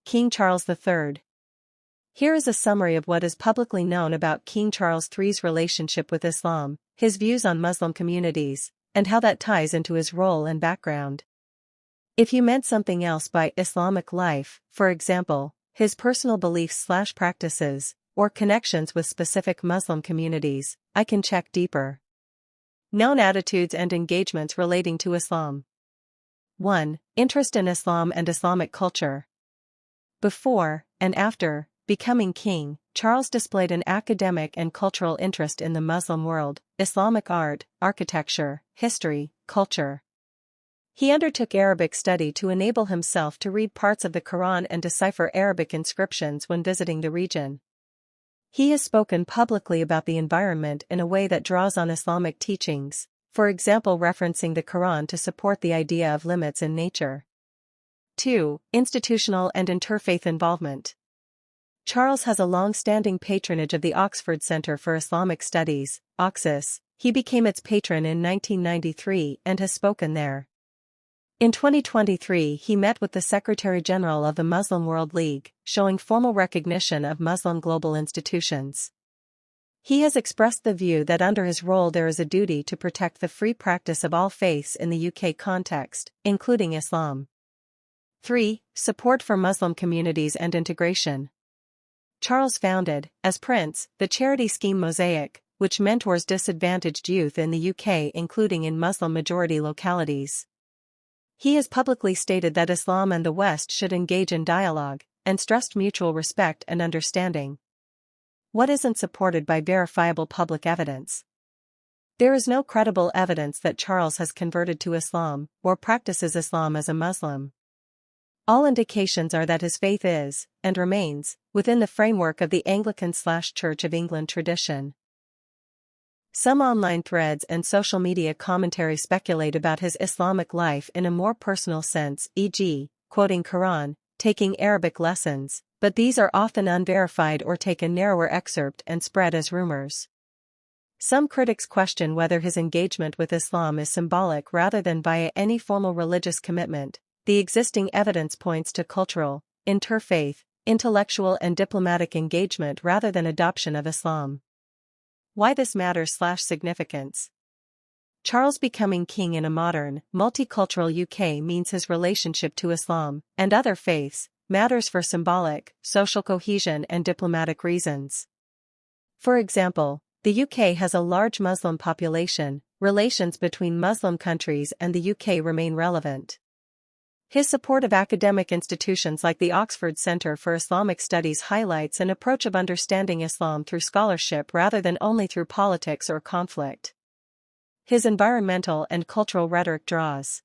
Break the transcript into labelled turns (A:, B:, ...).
A: King Charles III. Here is a summary of what is publicly known about King Charles III's relationship with Islam, his views on Muslim communities, and how that ties into his role and background. If you meant something else by Islamic life, for example, his personal beliefs/practices, or connections with specific Muslim communities, I can check deeper. Known attitudes and engagements relating to Islam. 1. Interest in Islam and Islamic culture. Before, and after, becoming king, Charles displayed an academic and cultural interest in the Muslim world, Islamic art, architecture, history, culture. He undertook Arabic study to enable himself to read parts of the Quran and decipher Arabic inscriptions when visiting the region. He has spoken publicly about the environment in a way that draws on Islamic teachings, for example referencing the Quran to support the idea of limits in nature. 2. Institutional and interfaith involvement. Charles has a long-standing patronage of the Oxford Centre for Islamic Studies, Oxis. He became its patron in 1993 and has spoken there. In 2023 he met with the Secretary-General of the Muslim World League, showing formal recognition of Muslim global institutions. He has expressed the view that under his role there is a duty to protect the free practice of all faiths in the UK context, including Islam. 3. Support for Muslim communities and integration. Charles founded, as Prince, the charity scheme Mosaic, which mentors disadvantaged youth in the UK including in Muslim-majority localities. He has publicly stated that Islam and the West should engage in dialogue, and stressed mutual respect and understanding. What isn't supported by verifiable public evidence? There is no credible evidence that Charles has converted to Islam, or practices Islam as a Muslim. All indications are that his faith is, and remains, within the framework of the Anglican/Church of England tradition. Some online threads and social media commentary speculate about his Islamic life in a more personal sense, e.g., quoting Quran, taking Arabic lessons, but these are often unverified or take a narrower excerpt and spread as rumors. Some critics question whether his engagement with Islam is symbolic rather than via any formal religious commitment. The existing evidence points to cultural, interfaith, intellectual and diplomatic engagement rather than adoption of Islam. Why this matters/significance. Charles becoming king in a modern, multicultural UK means his relationship to Islam, and other faiths, matters for symbolic, social cohesion and diplomatic reasons. For example, the UK has a large Muslim population, relations between Muslim countries and the UK remain relevant. His support of academic institutions like the Oxford Centre for Islamic Studies highlights an approach of understanding Islam through scholarship rather than only through politics or conflict. His environmental and cultural rhetoric draws